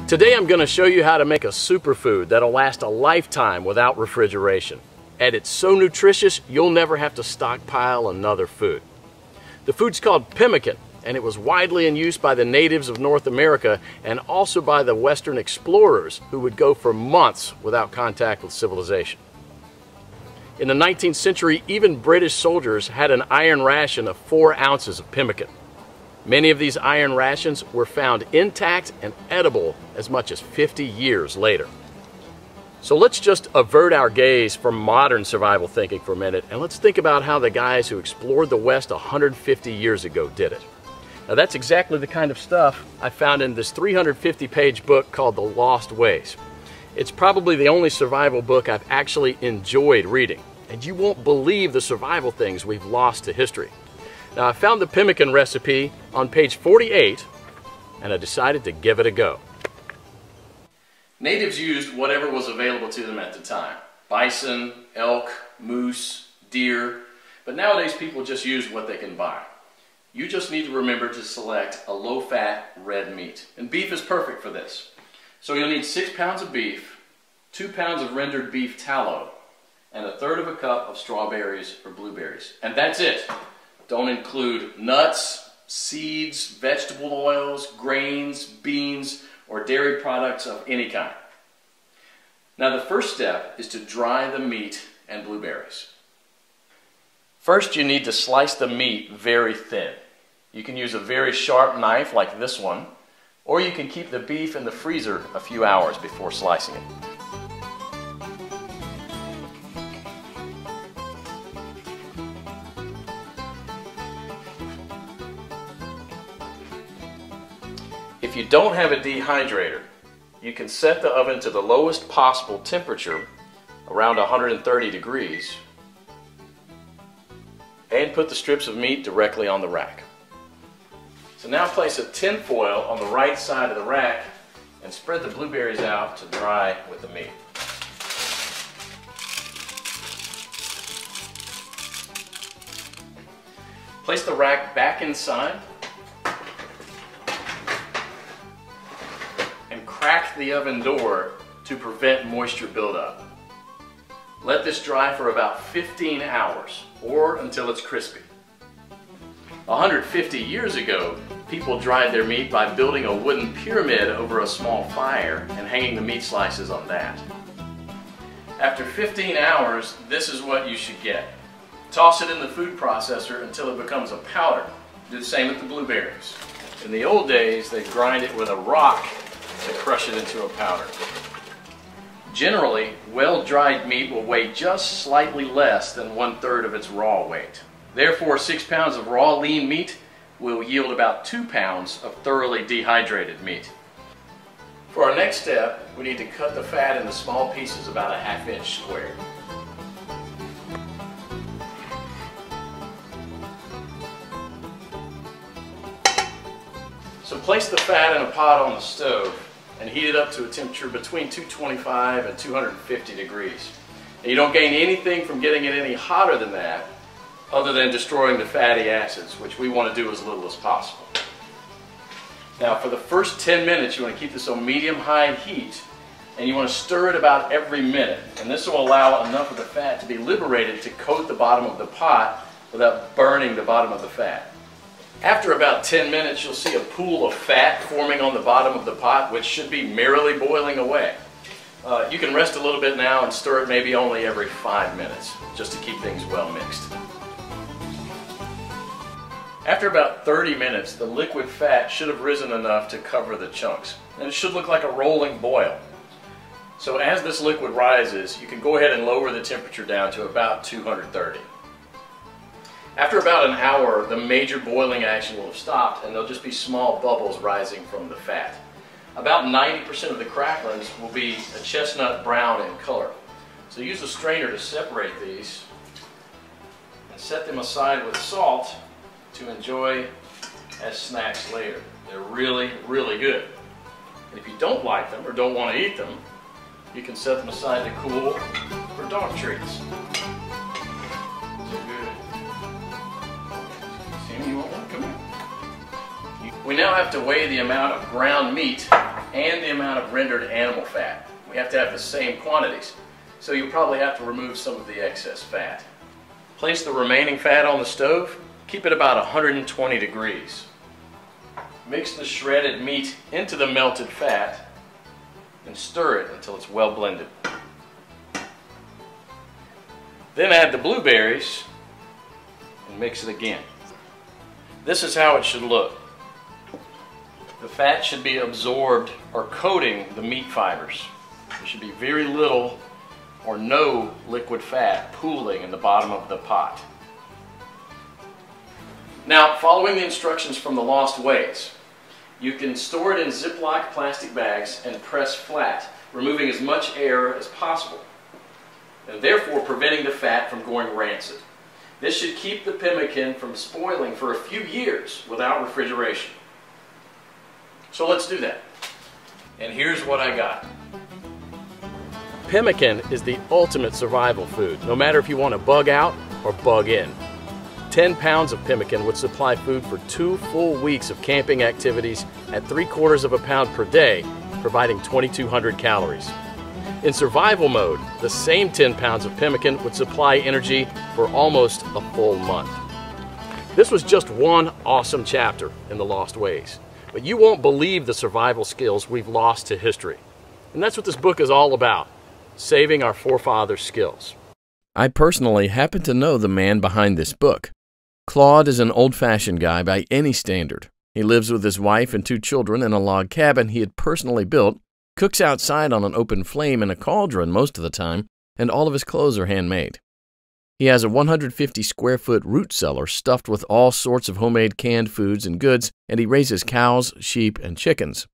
Today I'm going to show you how to make a superfood that'll last a lifetime without refrigeration. And it's so nutritious you'll never have to stockpile another food. The food's called pemmican, and it was widely in use by the natives of North America and also by the Western explorers who would go for months without contact with civilization. In the 19th century, even British soldiers had an iron ration of 4 ounces of pemmican. Many of these iron rations were found intact and edible as much as 50 years later. So let's just avert our gaze from modern survival thinking for a minute, and let's think about how the guys who explored the West 150 years ago did it. Now that's exactly the kind of stuff I found in this 350-page book called The Lost Ways. It's probably the only survival book I've actually enjoyed reading, and you won't believe the survival things we've lost to history. Now I found the pemmican recipe on page 48, and I decided to give it a go. Natives used whatever was available to them at the time. Bison, elk, moose, deer, but nowadays people just use what they can buy. You just need to remember to select a low-fat red meat, and beef is perfect for this. So you'll need 6 pounds of beef, 2 pounds of rendered beef tallow, and 1/3 cup of strawberries or blueberries. And that's it. Don't include nuts, seeds, vegetable oils, grains, beans, or dairy products of any kind. Now the first step is to dry the meat and blueberries. First you need to slice the meat very thin. You can use a very sharp knife like this one, or you can keep the beef in the freezer a few hours before slicing it. If you don't have a dehydrator, you can set the oven to the lowest possible temperature, around 130 degrees, and put the strips of meat directly on the rack. So now place a tin foil on the right side of the rack and spread the blueberries out to dry with the meat. Place the rack back inside and crack the oven door to prevent moisture buildup. Let this dry for about 15 hours or until it's crispy. 150 years ago, people dried their meat by building a wooden pyramid over a small fire and hanging the meat slices on that. After 15 hours, this is what you should get. Toss it in the food processor until it becomes a powder. Do the same with the blueberries. In the old days, they grind it with a rock to crush it into a powder. Generally, well-dried meat will weigh just slightly less than 1/3 of its raw weight. Therefore, 6 pounds of raw lean meat will yield about 2 pounds of thoroughly dehydrated meat. For our next step, we need to cut the fat into small pieces about a 1/2 inch square. So place the fat in a pot on the stove and heat it up to a temperature between 225 and 250 degrees. And you don't gain anything from getting it any hotter than that other than destroying the fatty acids, which we want to do as little as possible. Now for the first 10 minutes you want to keep this on medium-high heat, and you want to stir it about every minute, and this will allow enough of the fat to be liberated to coat the bottom of the pot without burning the bottom of the fat. After about 10 minutes, you'll see a pool of fat forming on the bottom of the pot, which should be merrily boiling away. You can rest a little bit now and stir it maybe only every 5 minutes, just to keep things well mixed. After about 30 minutes, the liquid fat should have risen enough to cover the chunks, and it should look like a rolling boil. So as this liquid rises, you can go ahead and lower the temperature down to about 230. After about an hour, the major boiling action will have stopped, and there'll just be small bubbles rising from the fat. About 90% of the cracklings will be a chestnut brown in color. So use a strainer to separate these and set them aside with salt to enjoy as snacks later. They're really, really good. And if you don't like them or don't want to eat them, you can set them aside to cool for dog treats. We now have to weigh the amount of ground meat and the amount of rendered animal fat. We have to have the same quantities, so you'll probably have to remove some of the excess fat. Place the remaining fat on the stove. Keep it about 120 degrees. Mix the shredded meat into the melted fat and stir it until it's well blended. Then add the blueberries and mix it again. This is how it should look. The fat should be absorbed or coating the meat fibers. There should be very little or no liquid fat pooling in the bottom of the pot. Now, following the instructions from the Lost Ways, you can store it in Ziploc plastic bags and press flat, removing as much air as possible, and therefore preventing the fat from going rancid. This should keep the pemmican from spoiling for a few years without refrigeration. So let's do that. And here's what I got. Pemmican is the ultimate survival food, no matter if you want to bug out or bug in. 10 pounds of pemmican would supply food for 2 full weeks of camping activities at 3/4 of a pound per day, providing 2,200 calories. In survival mode, the same 10 pounds of pemmican would supply energy for almost a full month. This was just one awesome chapter in the Lost Ways, but you won't believe the survival skills we've lost to history. And that's what this book is all about, saving our forefathers' skills. I personally happen to know the man behind this book. Claude is an old-fashioned guy by any standard. He lives with his wife and 2 children in a log cabin he had personally built, cooks outside on an open flame in a cauldron most of the time, and all of his clothes are handmade. He has a 150-square-foot root cellar stuffed with all sorts of homemade canned foods and goods, and he raises cows, sheep, and chickens.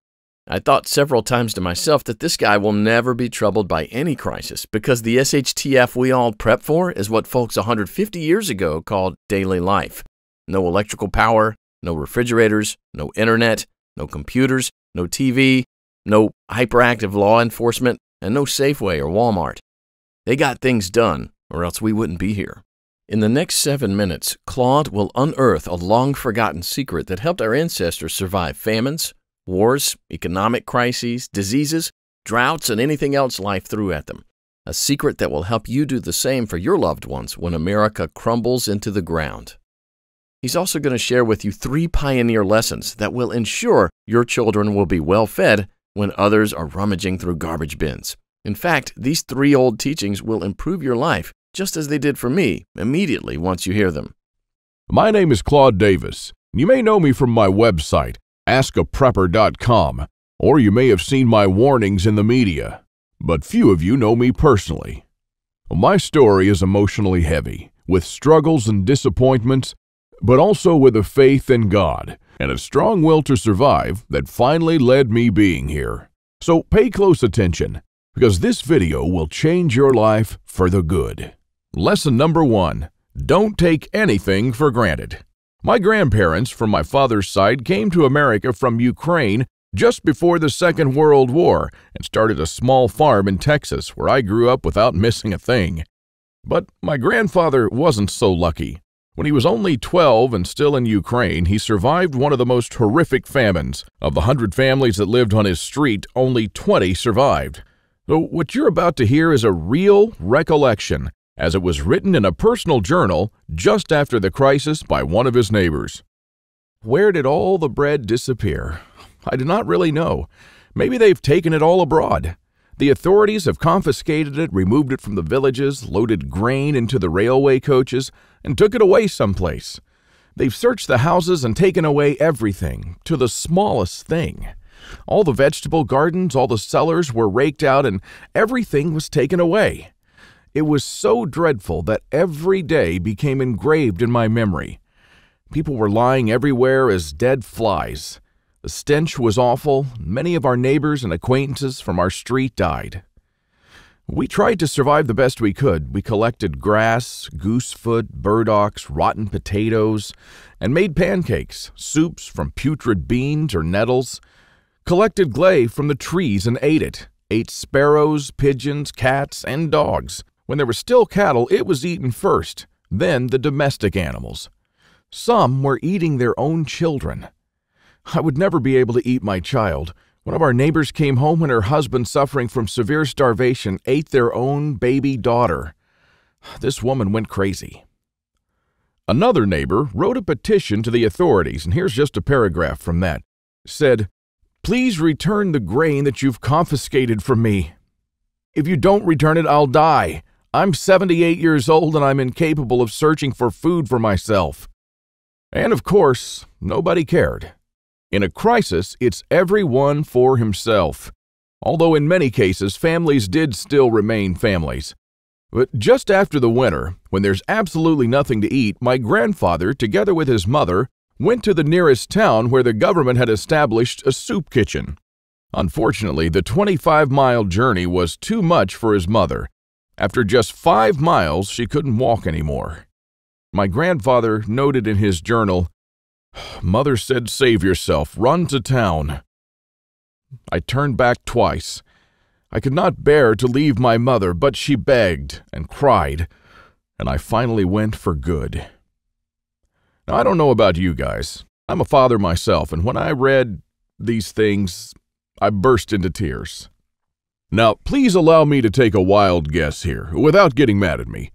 I thought several times to myself that this guy will never be troubled by any crisis because the SHTF we all prep for is what folks 150 years ago called daily life. No electrical power, no refrigerators, no internet, no computers, no TV, no hyperactive law enforcement, and no Safeway or Walmart. They got things done, or else we wouldn't be here. In the next 7 minutes, Claude will unearth a long-forgotten secret that helped our ancestors survive famines, wars, economic crises, diseases, droughts, and anything else life threw at them. A secret that will help you do the same for your loved ones when America crumbles into the ground. He's also going to share with you 3 pioneer lessons that will ensure your children will be well fed when others are rummaging through garbage bins. In fact, these 3 old teachings will improve your life just as they did for me immediately once you hear them. My name is Claude Davis. You may know me from my website, askaprepper.com, or you may have seen my warnings in the media, but few of you know me personally. My story is emotionally heavy, with struggles and disappointments, but also with a faith in God and a strong will to survive that finally led me being here. So pay close attention, because this video will change your life for the good. Lesson number 1, don't take anything for granted. My grandparents from my father's side came to America from Ukraine just before the Second World War and started a small farm in Texas where I grew up without missing a thing. But my grandfather wasn't so lucky. When he was only 12 and still in Ukraine, he survived one of the most horrific famines. Of the 100 families that lived on his street, only 20 survived. So what you're about to hear is a real recollection, as it was written in a personal journal just after the crisis by one of his neighbors. Where did all the bread disappear? I do not really know. Maybe they've taken it all abroad. The authorities have confiscated it, removed it from the villages, loaded grain into the railway coaches, and took it away someplace. They've searched the houses and taken away everything, to the smallest thing. All the vegetable gardens, all the cellars were raked out, and everything was taken away. It was so dreadful that every day became engraved in my memory. People were lying everywhere as dead flies. The stench was awful. Many of our neighbors and acquaintances from our street died. We tried to survive the best we could. We collected grass, goosefoot, burdocks, rotten potatoes, and made pancakes, soups from putrid beans or nettles, collected clay from the trees and ate it, ate sparrows, pigeons, cats, and dogs. When there were still cattle, it was eaten first, then the domestic animals. Some were eating their own children. I would never be able to eat my child. One of our neighbors came home when her husband, suffering from severe starvation, ate their own baby daughter. This woman went crazy. Another neighbor wrote a petition to the authorities, and here's just a paragraph from that. It said, "Please return the grain that you've confiscated from me. If you don't return it, I'll die. I'm 78 years old and I'm incapable of searching for food for myself." And of course, nobody cared. In a crisis, it's everyone for himself. Although in many cases, families did still remain families. But just after the winter, when there's absolutely nothing to eat, my grandfather, together with his mother, went to the nearest town where the government had established a soup kitchen. Unfortunately, the 25-mile journey was too much for his mother. After just 5 miles, she couldn't walk anymore. My grandfather noted in his journal, "Mother said, save yourself, run to town." I turned back twice. I could not bear to leave my mother, but she begged and cried, and I finally went for good. Now, I don't know about you guys. I'm a father myself, and when I read these things, I burst into tears. Now, please allow me to take a wild guess here, without getting mad at me.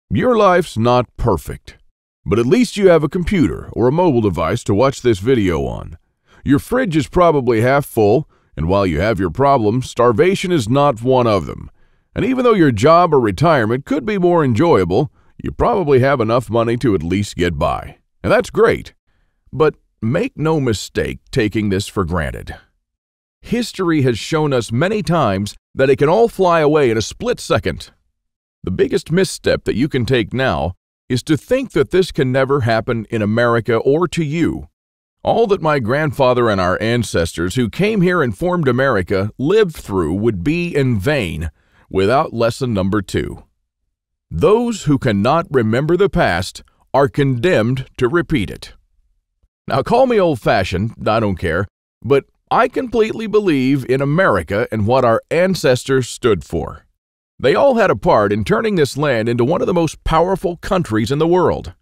Your life's not perfect, but at least you have a computer or a mobile device to watch this video on. Your fridge is probably half full, and while you have your problems, starvation is not one of them. And even though your job or retirement could be more enjoyable, you probably have enough money to at least get by. And that's great. But make no mistake taking this for granted. History has shown us many times that it can all fly away in a split second. The biggest misstep that you can take now is to think that this can never happen in America or to you. All that my grandfather and our ancestors who came here and formed America lived through would be in vain without lesson number 2. Those who cannot remember the past are condemned to repeat it. Now, call me old-fashioned, I don't care, but I completely believe in America and what our ancestors stood for. They all had a part in turning this land into one of the most powerful countries in the world.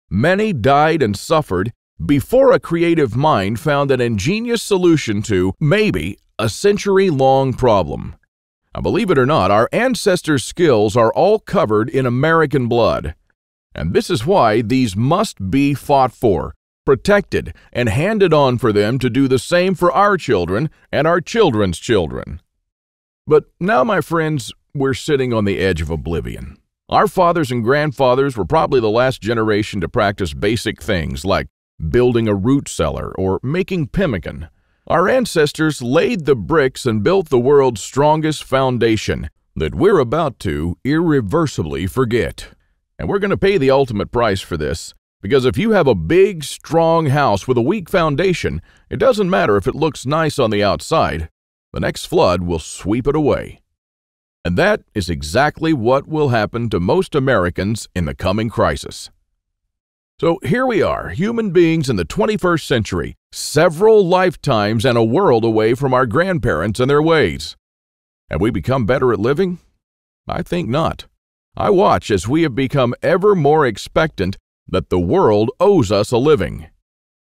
Many died and suffered before a creative mind found an ingenious solution to, maybe, a century-long problem. Now, believe it or not, our ancestors' skills are all covered in American blood. And this is why these must be fought for, protected, and handed on for them to do the same for our children and our children's children. But now, my friends, we're sitting on the edge of oblivion. Our fathers and grandfathers were probably the last generation to practice basic things like building a root cellar or making pemmican. Our ancestors laid the bricks and built the world's strongest foundation that we're about to irreversibly forget. And we're going to pay the ultimate price for this, because if you have a big, strong house with a weak foundation, it doesn't matter if it looks nice on the outside. The next flood will sweep it away. And that is exactly what will happen to most Americans in the coming crisis. So here we are, human beings in the 21st century, several lifetimes and a world away from our grandparents and their ways. Have we become better at living? I think not. I watch as we have become ever more expectant that the world owes us a living.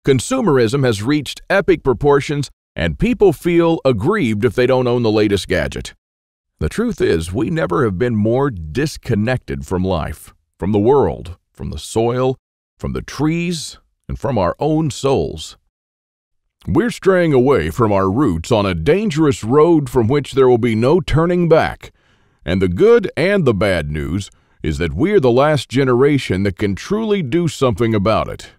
Consumerism has reached epic proportions, and people feel aggrieved if they don't own the latest gadget. The truth is, we never have been more disconnected from life, from the world, from the soil, from the trees, and from our own souls. We're straying away from our roots on a dangerous road from which there will be no turning back. And the good and the bad news is that we're the last generation that can truly do something about it.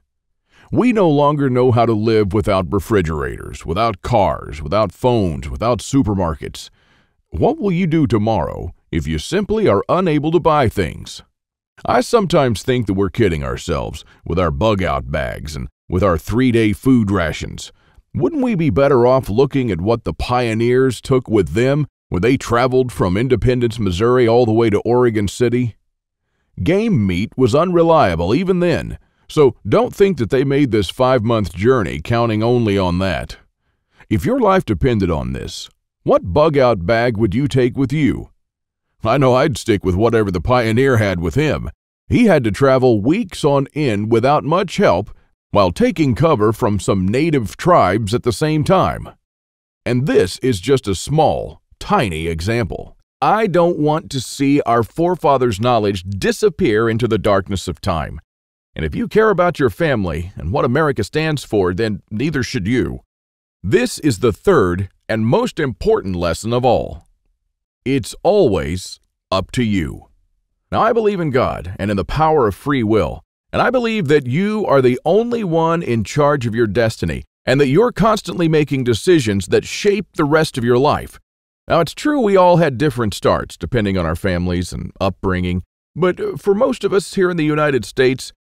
We no longer know how to live without refrigerators, without cars, without phones, without supermarkets. What will you do tomorrow if you simply are unable to buy things? I sometimes think that we're kidding ourselves with our bug-out bags and with our 3-day food rations. Wouldn't we be better off looking at what the pioneers took with them when they traveled from Independence, Missouri all the way to Oregon City? Game meat was unreliable even then, so don't think that they made this 5-month journey counting only on that. If your life depended on this, what bug-out bag would you take with you? I know I'd stick with whatever the pioneer had with him. He had to travel weeks on end without much help while taking cover from some native tribes at the same time. And this is just a small, tiny example. I don't want to see our forefathers' knowledge disappear into the darkness of time. And if you care about your family and what America stands for, then neither should you. This is the third and most important lesson of all. It's always up to you. Now, I believe in God and in the power of free will, and I believe that you are the only one in charge of your destiny, and that you're constantly making decisions that shape the rest of your life. Now, it's true we all had different starts depending on our families and upbringing, but for most of us here in the United States,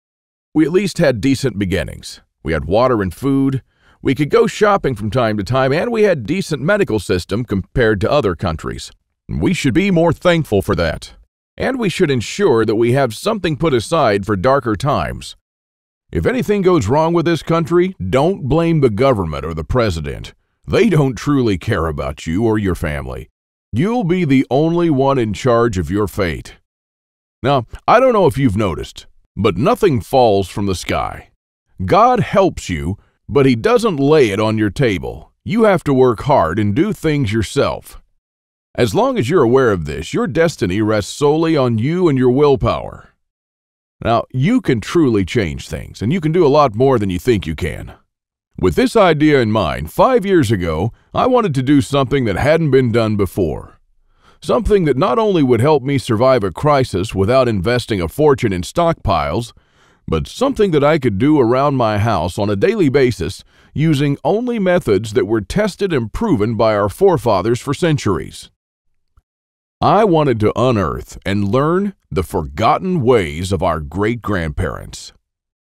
we at least had decent beginnings. We had water and food, we could go shopping from time to time, and we had a decent medical system compared to other countries. We should be more thankful for that. And we should ensure that we have something put aside for darker times. If anything goes wrong with this country, don't blame the government or the president. They don't truly care about you or your family. You'll be the only one in charge of your fate. Now, I don't know if you've noticed, but nothing falls from the sky. God helps you, but He doesn't lay it on your table. You have to work hard and do things yourself. As long as you're aware of this, your destiny rests solely on you and your willpower. Now, you can truly change things, and you can do a lot more than you think you can. With this idea in mind, 5 years ago, I wanted to do something that hadn't been done before. Something that not only would help me survive a crisis without investing a fortune in stockpiles, but something that I could do around my house on a daily basis using only methods that were tested and proven by our forefathers for centuries. I wanted to unearth and learn the forgotten ways of our great-grandparents.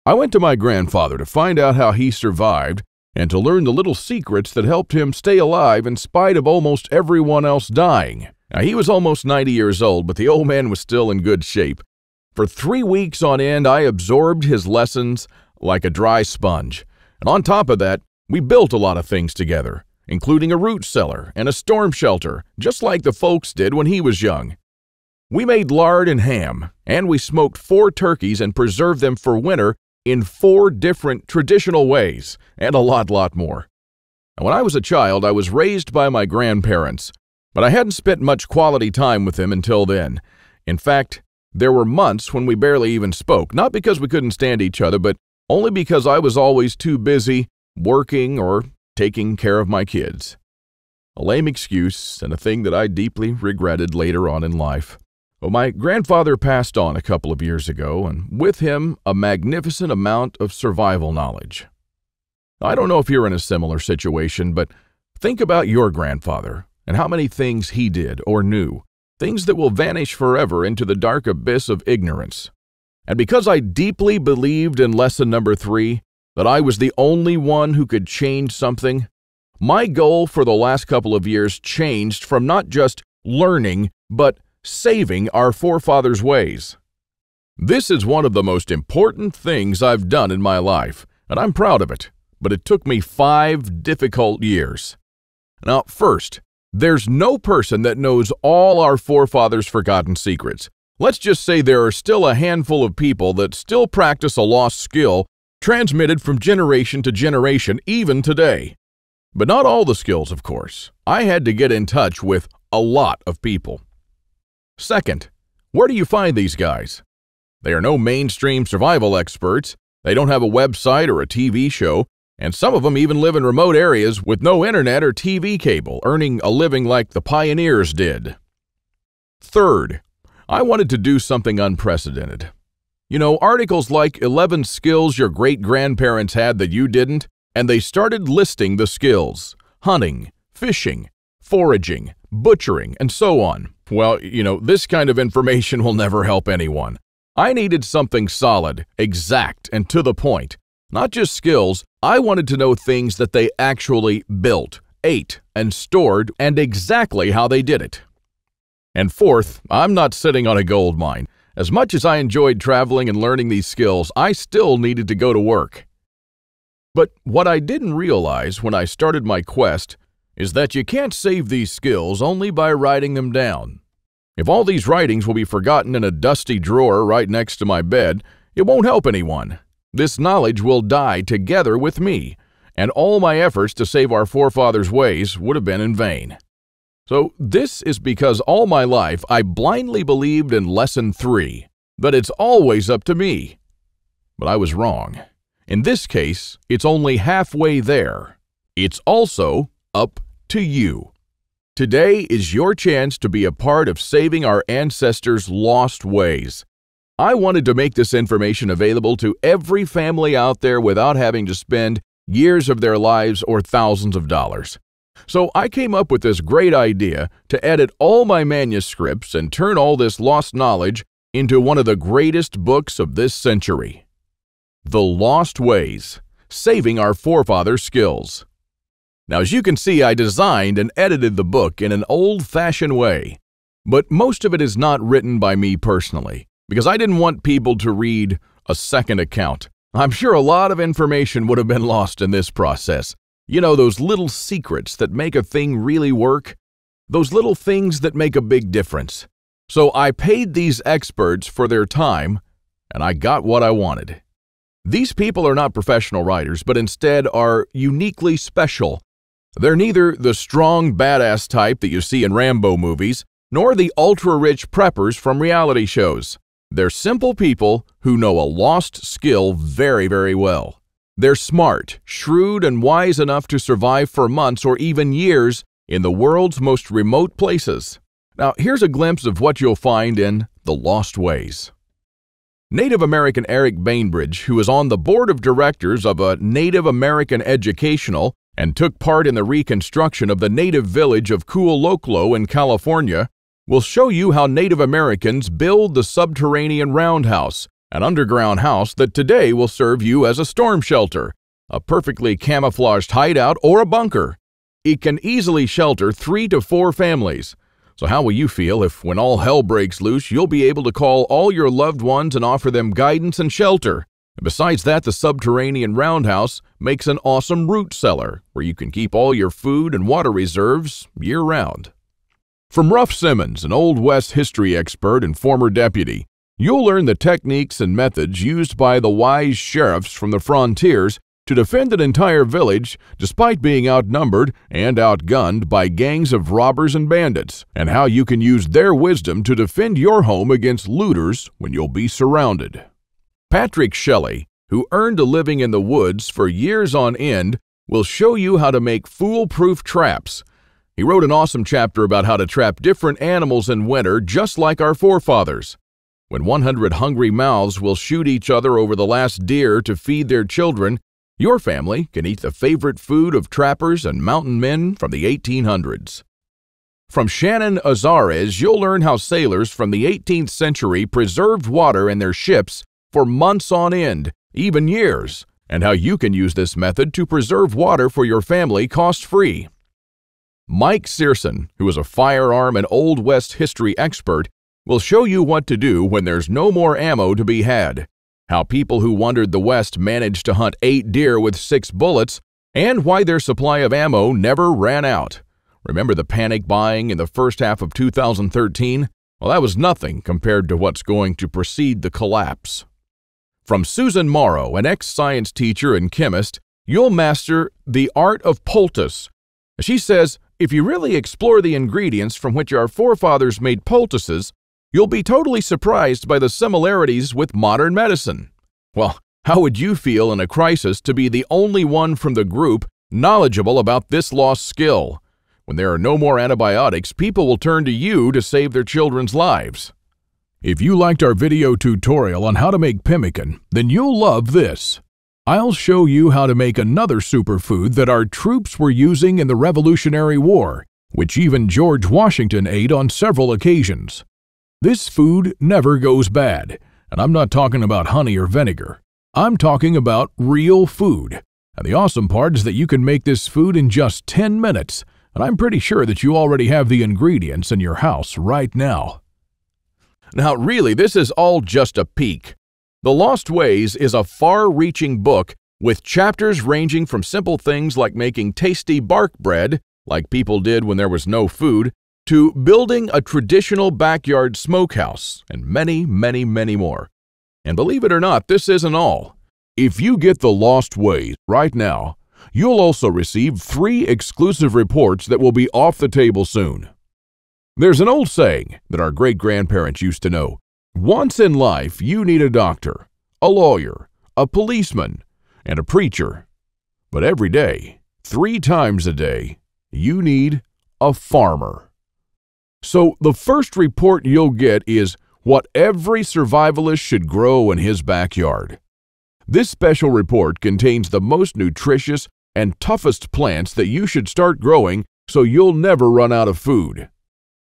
I went to my grandfather to find out how he survived and to learn the little secrets that helped him stay alive in spite of almost everyone else dying. Now, he was almost 90 years old, but the old man was still in good shape. For 3 weeks on end, I absorbed his lessons like a dry sponge. And on top of that, we built a lot of things together, including a root cellar and a storm shelter, just like the folks did when he was young. We made lard and ham, and we smoked 4 turkeys and preserved them for winter in 4 different traditional ways, and a lot more. And when I was a child, I was raised by my grandparents, but I hadn't spent much quality time with them until then. In fact, there were months when we barely even spoke, not because we couldn't stand each other, but only because I was always too busy working or taking care of my kids. A lame excuse and a thing that I deeply regretted later on in life. Well, my grandfather passed on a couple of years ago, and with him, a magnificent amount of survival knowledge. I don't know if you're in a similar situation, but think about your grandfather and how many things he did or knew, things that will vanish forever into the dark abyss of ignorance. And because I deeply believed in lesson number 3, that I was the only one who could change something, my goal for the last couple of years changed from not just learning, but saving our forefathers' ways. This is one of the most important things I've done in my life, and I'm proud of it, but it took me 5 difficult years. Now, first, there's no person that knows all our forefathers' forgotten secrets. Let's just say there are still a handful of people that still practice a lost skill transmitted from generation to generation, even today. But not all the skills, of course. I had to get in touch with a lot of people. Second, where do you find these guys? They are no mainstream survival experts, they don't have a website or a TV show, and some of them even live in remote areas with no internet or TV cable, earning a living like the pioneers did. Third, I wanted to do something unprecedented. You know, articles like 11 skills your great-grandparents had that you didn't, and they started listing the skills: hunting, fishing, foraging, butchering, and so on. Well, you know, this kind of information will never help anyone. I needed something solid, exact, and to the point. Not just skills, I wanted to know things that they actually built, ate, and stored, and exactly how they did it. And fourth, I'm not sitting on a gold mine. As much as I enjoyed traveling and learning these skills, I still needed to go to work. But what I didn't realize when I started my quest is that you can't save these skills only by writing them down. If all these writings will be forgotten in a dusty drawer right next to my bed, it won't help anyone. This knowledge will die together with me, and all my efforts to save our forefathers' ways would have been in vain. So this is because all my life I blindly believed in Lesson 3, that it's always up to me. But I was wrong. In this case, it's only halfway there. It's also up to you. Today is your chance to be a part of saving our ancestors' lost ways. I wanted to make this information available to every family out there without having to spend years of their lives or thousands of dollars. So I came up with this great idea to edit all my manuscripts and turn all this lost knowledge into one of the greatest books of this century. The Lost Ways, Saving Our Forefathers' Skills. Now, as you can see, I designed and edited the book in an old-fashioned way, but most of it is not written by me personally, because I didn't want people to read a second account. I'm sure a lot of information would have been lost in this process. You know, those little secrets that make a thing really work? Those little things that make a big difference. So I paid these experts for their time, and I got what I wanted. These people are not professional writers, but instead are uniquely special. They're neither the strong, badass type that you see in Rambo movies, nor the ultra-rich preppers from reality shows. They're simple people who know a lost skill very, very well. They're smart, shrewd, and wise enough to survive for months or even years in the world's most remote places. Now, here's a glimpse of what you'll find in The Lost Ways. Native American Eric Bainbridge, who is on the board of directors of a Native American educational and took part in the reconstruction of the native village of Kualoklo in California, will show you how Native Americans build the subterranean roundhouse, an underground house that today will serve you as a storm shelter, a perfectly camouflaged hideout, or a bunker. It can easily shelter 3 to 4 families. So how will you feel if, when all hell breaks loose, you'll be able to call all your loved ones and offer them guidance and shelter? And besides that, the subterranean roundhouse makes an awesome root cellar where you can keep all your food and water reserves year-round. From Ruff Simmons, an Old West history expert and former deputy, you'll learn the techniques and methods used by the wise sheriffs from the frontiers to defend an entire village despite being outnumbered and outgunned by gangs of robbers and bandits, and how you can use their wisdom to defend your home against looters when you'll be surrounded. Patrick Shelley, who earned a living in the woods for years on end, will show you how to make foolproof traps. He wrote an awesome chapter about how to trap different animals in winter just like our forefathers. When 100 hungry mouths will shoot each other over the last deer to feed their children, your family can eat the favorite food of trappers and mountain men from the 1800s. From Shannon Azares, you'll learn how sailors from the 18th century preserved water in their ships for months on end, even years, and how you can use this method to preserve water for your family cost-free. Mike Searson, who is a firearm and Old West history expert, will show you what to do when there's no more ammo to be had, how people who wandered the West managed to hunt 8 deer with 6 bullets, and why their supply of ammo never ran out. Remember the panic buying in the first half of 2013? Well, that was nothing compared to what's going to precede the collapse. From Susan Morrow, an ex-science teacher and chemist, you'll master the art of poultice. She says, if you really explore the ingredients from which our forefathers made poultices, you'll be totally surprised by the similarities with modern medicine. Well, how would you feel in a crisis to be the only one from the group knowledgeable about this lost skill? When there are no more antibiotics, people will turn to you to save their children's lives. If you liked our video tutorial on how to make pemmican, then you'll love this. I'll show you how to make another superfood that our troops were using in the Revolutionary War, which even George Washington ate on several occasions. This food never goes bad, and I'm not talking about honey or vinegar. I'm talking about real food. And the awesome part is that you can make this food in just 10 minutes, and I'm pretty sure that you already have the ingredients in your house right now. Now, really, this is all just a peek. The Lost Ways is a far-reaching book with chapters ranging from simple things like making tasty bark bread, like people did when there was no food, to building a traditional backyard smokehouse, and many, many, many more. And believe it or not, this isn't all. If you get The Lost Ways right now, You'll also receive 3 exclusive reports that will be off the table soon. There's an old saying that our great-grandparents used to know. Once in life, you need a doctor, a lawyer, a policeman, and a preacher. But every day, 3 times a day, you need a farmer. So the first report you'll get is what every survivalist should grow in his backyard. This special report contains the most nutritious and toughest plants that you should start growing so you'll never run out of food.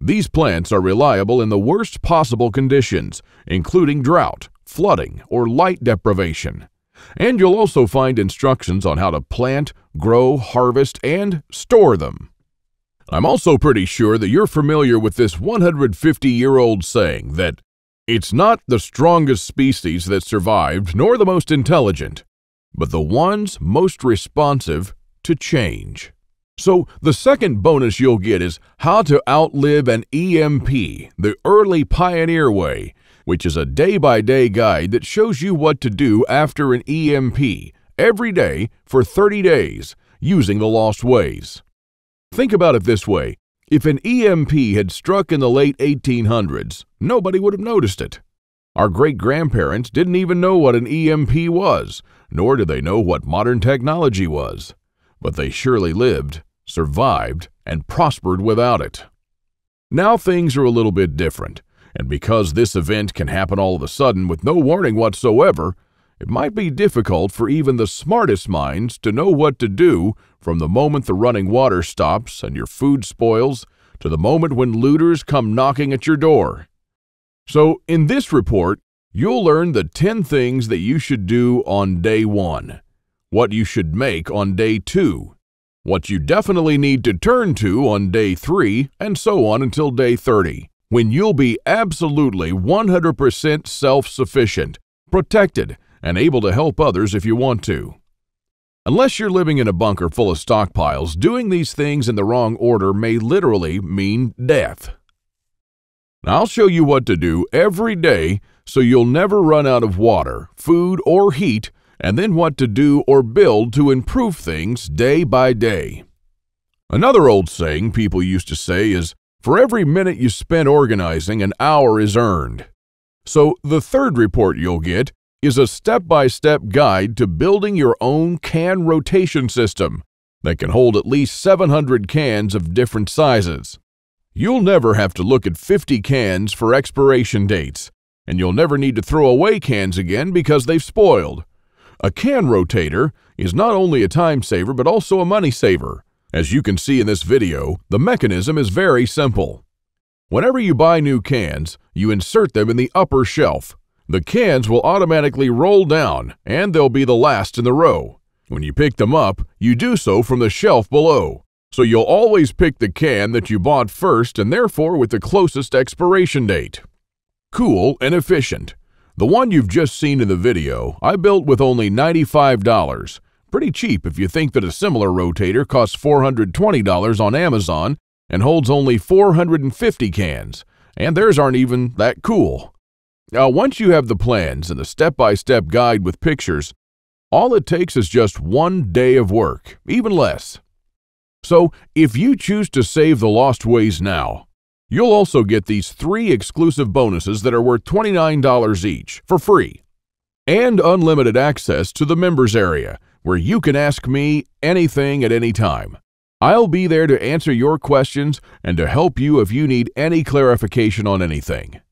These plants are reliable in the worst possible conditions, including drought, flooding, or light deprivation. And you'll also find instructions on how to plant, grow, harvest, and store them. I'm also pretty sure that you're familiar with this 150-year-old saying that it's not the strongest species that survived nor the most intelligent, but the ones most responsive to change. So the second bonus you'll get is how to outlive an EMP, the early pioneer way, which is a day-by-day guide that shows you what to do after an EMP every day for 30 days using the lost ways. Think about it this way. If an EMP had struck in the late 1800s, nobody would have noticed it. Our great-grandparents didn't even know what an EMP was, nor did they know what modern technology was. But they surely lived, survived, and prospered without it. Now things are a little bit different, and because this event can happen all of a sudden with no warning whatsoever, it might be difficult for even the smartest minds to know what to do from the moment the running water stops and your food spoils to the moment when looters come knocking at your door. So in this report, you'll learn the 10 things that you should do on day 1, what you should make on day 2, what you definitely need to turn to on day 3, and so on until day 30, when you'll be absolutely 100% self-sufficient, protected, and able to help others if you want to. Unless you're living in a bunker full of stockpiles, doing these things in the wrong order may literally mean death. Now, I'll show you what to do every day so you'll never run out of water, food, or heat, and then what to do or build to improve things day by day. Another old saying people used to say is, for every minute you spend organizing, an hour is earned. So the third report you'll get is a step-by-step guide to building your own can rotation system that can hold at least 700 cans of different sizes. You'll never have to look at 50 cans for expiration dates, and you'll never need to throw away cans again because they've spoiled. A can rotator is not only a time saver but also a money saver. As you can see in this video, the mechanism is very simple. Whenever you buy new cans, you insert them in the upper shelf. The cans will automatically roll down, and they'll be the last in the row. When you pick them up, you do so from the shelf below. So you'll always pick the can that you bought first and therefore with the closest expiration date. Cool and efficient. The one you've just seen in the video, I built with only $95. Pretty cheap if you think that a similar rotator costs $420 on Amazon and holds only 450 cans, and theirs aren't even that cool. Now, once you have the plans and the step-by-step guide with pictures, all it takes is just 1 day of work, even less. So, if you choose to save the lost ways now, you'll also get these 3 exclusive bonuses that are worth $29 each, for free, and unlimited access to the members area, where you can ask me anything at any time. I'll be there to answer your questions and to help you if you need any clarification on anything.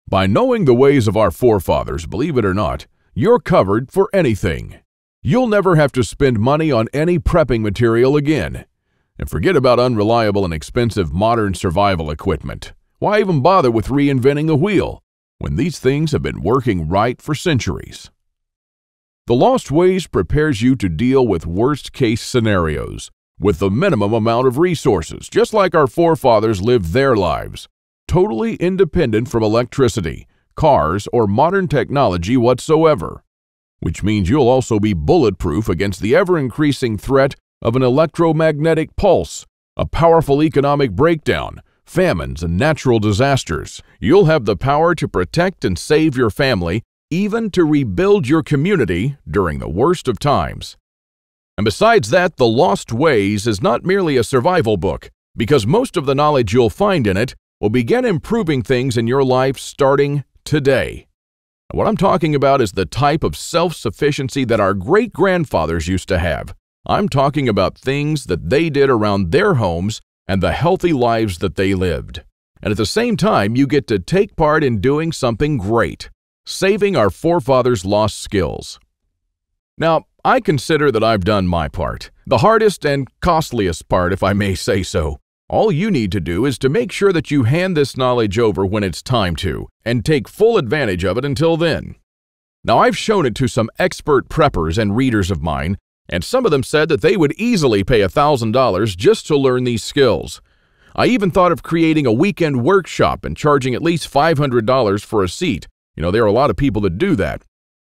By knowing the ways of our forefathers, believe it or not, you're covered for anything. You'll never have to spend money on any prepping material again. And forget about unreliable and expensive modern survival equipment. Why even bother with reinventing a wheel when these things have been working right for centuries? The Lost Ways prepares you to deal with worst-case scenarios with the minimum amount of resources, just like our forefathers lived their lives, totally independent from electricity, cars, or modern technology whatsoever, which means you'll also be bulletproof against the ever-increasing threat of an electromagnetic pulse, a powerful economic breakdown, famines, and natural disasters. You'll have the power to protect and save your family, even to rebuild your community during the worst of times. And besides that, The Lost Ways is not merely a survival book, because most of the knowledge you'll find in it will begin improving things in your life starting today. What I'm talking about is the type of self-sufficiency that our great-grandfathers used to have. I'm talking about things that they did around their homes and the healthy lives that they lived. And at the same time, you get to take part in doing something great, saving our forefathers' lost skills. Now, I consider that I've done my part, the hardest and costliest part, if I may say so. All you need to do is to make sure that you hand this knowledge over when it's time to, and take full advantage of it until then. Now, I've shown it to some expert preppers and readers of mine, and some of them said that they would easily pay $1,000 just to learn these skills. I even thought of creating a weekend workshop and charging at least $500 for a seat. There are a lot of people that do that.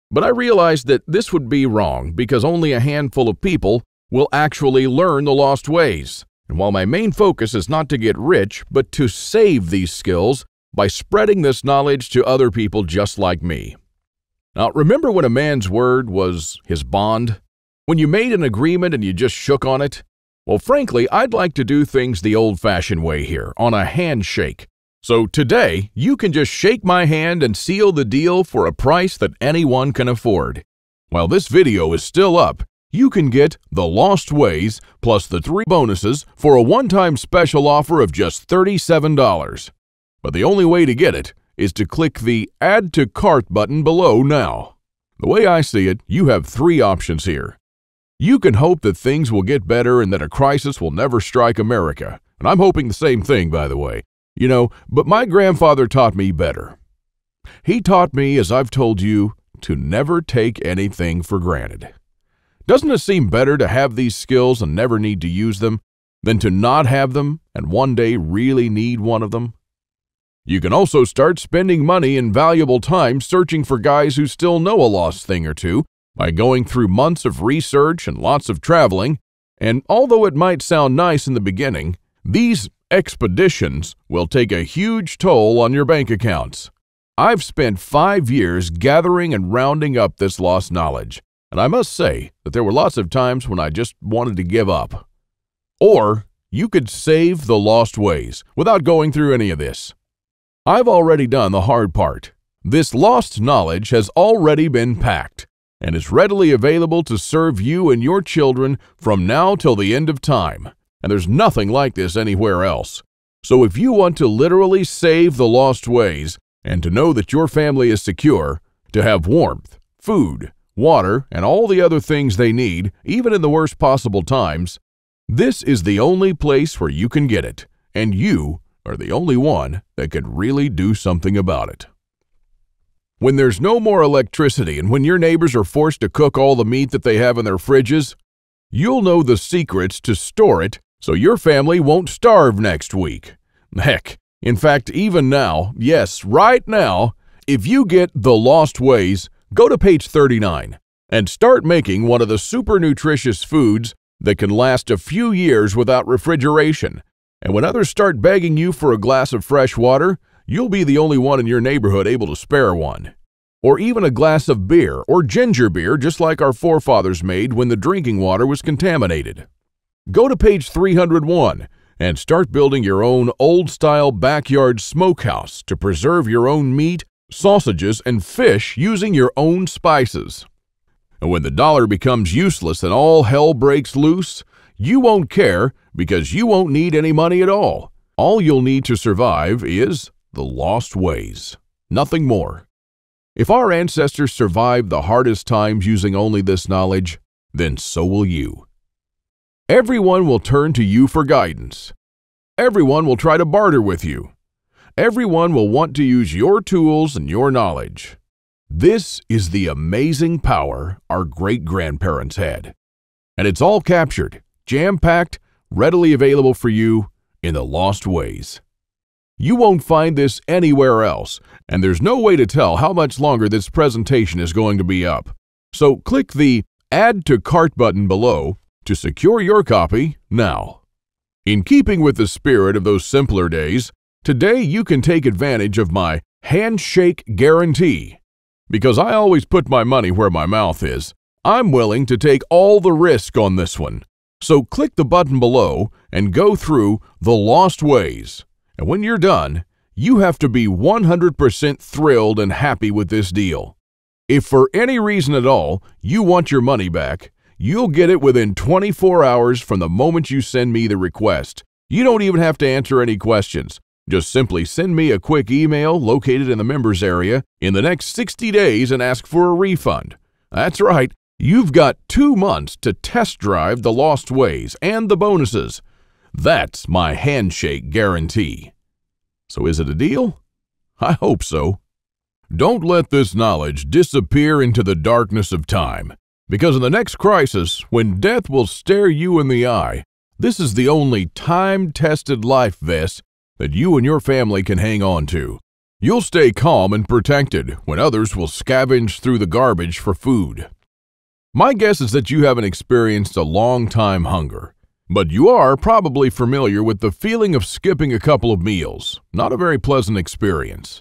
But I realized that this would be wrong because only a handful of people will actually learn the lost ways. And while my main focus is not to get rich, but to save these skills by spreading this knowledge to other people just like me. Now, remember when a man's word was his bond? When you made an agreement and you just shook on it? Well, frankly, I'd like to do things the old-fashioned way here, on a handshake. So today, you can just shake my hand and seal the deal for a price that anyone can afford. While this video is still up, you can get The Lost Ways plus the 3 bonuses for a one-time special offer of just $37. But the only way to get it is to click the Add to Cart button below now. The way I see it, you have 3 options here. You can hope that things will get better and that a crisis will never strike America. And I'm hoping the same thing, by the way. But my grandfather taught me better. He taught me, as I've told you, to never take anything for granted. Doesn't it seem better to have these skills and never need to use them than to not have them and one day really need one of them? You can also start spending money and valuable time searching for guys who still know a lost thing or two by going through months of research and lots of traveling. And although it might sound nice in the beginning, these expeditions will take a huge toll on your bank accounts. I've spent 5 years gathering and rounding up this lost knowledge, and I must say that there were lots of times when I just wanted to give up. Or you could save the lost ways without going through any of this. I've already done the hard part. This lost knowledge has already been packed and is readily available to serve you and your children from now till the end of time. And there's nothing like this anywhere else. So if you want to literally save the lost ways and to know that your family is secure, to have warmth, food, water, and all the other things they need, even in the worst possible times, this is the only place where you can get it, and you are the only one that can really do something about it. When there's no more electricity and when your neighbors are forced to cook all the meat that they have in their fridges, you'll know the secrets to store it so your family won't starve next week. Heck, in fact, even now, yes, right now, if you get The Lost Ways, go to page 39 and start making one of the super nutritious foods that can last a few years without refrigeration. And when others start begging you for a glass of fresh water, you'll be the only one in your neighborhood able to spare one. Or even a glass of beer or ginger beer, just like our forefathers made when the drinking water was contaminated. Go to page 301 and start building your own old-style backyard smokehouse to preserve your own meat, sausages, and fish using your own spices. And when the dollar becomes useless and all hell breaks loose, you won't care because you won't need any money at all. All you'll need to survive is the lost ways. Nothing more. If our ancestors survived the hardest times using only this knowledge, then so will you. Everyone will turn to you for guidance. Everyone will try to barter with you. Everyone will want to use your tools and your knowledge. This is the amazing power our great-grandparents had. And it's all captured, jam-packed, readily available for you in The Lost Ways. You won't find this anywhere else, and there's no way to tell how much longer this presentation is going to be up. So click the Add to Cart button below to secure your copy now. In keeping with the spirit of those simpler days, today you can take advantage of my handshake guarantee. Because I always put my money where my mouth is, I'm willing to take all the risk on this one. So click the button below and go through The Lost Ways. And when you're done, you have to be 100% thrilled and happy with this deal. If for any reason at all you want your money back, you'll get it within 24 hours from the moment you send me the request. You don't even have to answer any questions. Just simply send me a quick email located in the members area in the next 60 days and ask for a refund. That's right, you've got 2 months to test drive The Lost Ways and the bonuses. That's my handshake guarantee. So is it a deal? I hope so. Don't let this knowledge disappear into the darkness of time, because in the next crisis, when death will stare you in the eye, this is the only time-tested life vest that you and your family can hang on to. You'll stay calm and protected when others will scavenge through the garbage for food. My guess is that you haven't experienced a long-time hunger, but you are probably familiar with the feeling of skipping a couple of meals. Not a very pleasant experience.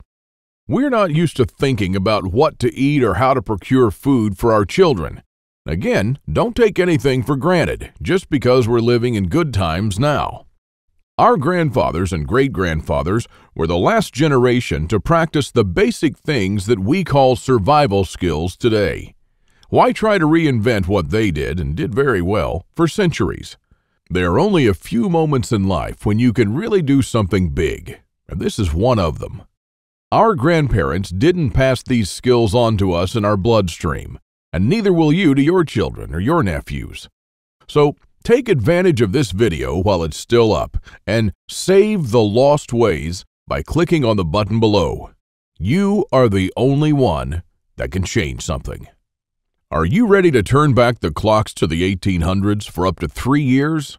We're not used to thinking about what to eat or how to procure food for our children. Again, don't take anything for granted just because we're living in good times now. Our grandfathers and great-grandfathers were the last generation to practice the basic things that we call survival skills today. Why try to reinvent what they did, and did very well, for centuries? There are only a few moments in life when you can really do something big, and this is one of them. Our grandparents didn't pass these skills on to us in our bloodstream, and neither will you to your children or your nephews. So, take advantage of this video while it's still up and save The Lost Ways by clicking on the button below. You are the only one that can change something. Are you ready to turn back the clocks to the 1800s for up to 3 years?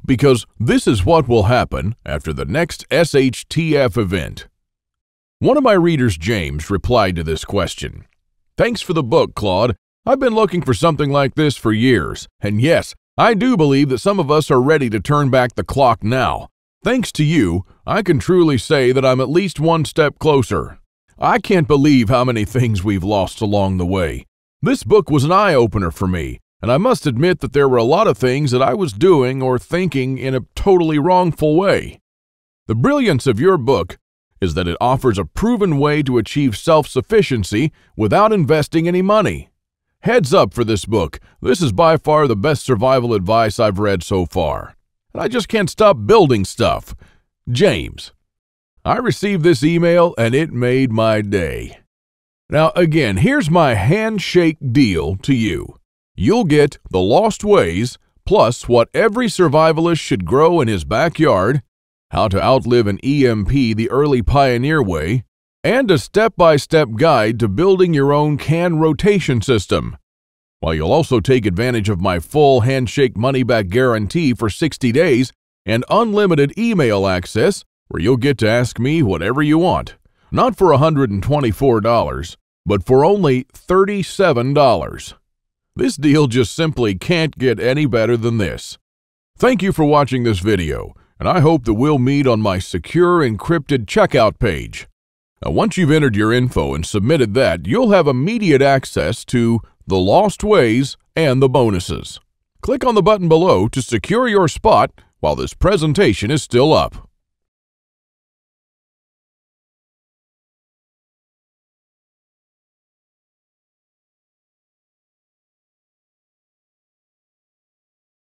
Because this is what will happen after the next SHTF event. One of my readers, James, replied to this question. Thanks for the book, Claude. I've been looking for something like this for years, and yes, I do believe that some of us are ready to turn back the clock now. Thanks to you, I can truly say that I'm at least one step closer. I can't believe how many things we've lost along the way. This book was an eye-opener for me, and I must admit that there were a lot of things that I was doing or thinking in a totally wrongful way. The brilliance of your book is that it offers a proven way to achieve self-sufficiency without investing any money. Heads up for this book. This is by far the best survival advice I've read so far. And I just can't stop building stuff. James. I received this email and it made my day. Now again, here's my handshake deal to you. You'll get The Lost Ways, plus what every survivalist should grow in his backyard, how to outlive an EMP the early pioneer way, and a step-by-step guide to building your own can rotation system. While you'll also take advantage of my full handshake money-back guarantee for 60 days and unlimited email access where you'll get to ask me whatever you want. Not for $124, but for only $37. This deal just simply can't get any better than this. Thank you for watching this video, and I hope that we'll meet on my secure encrypted checkout page. Now, once you've entered your info and submitted that, you'll have immediate access to The Lost Ways and the bonuses. Click on the button below to secure your spot while this presentation is still up.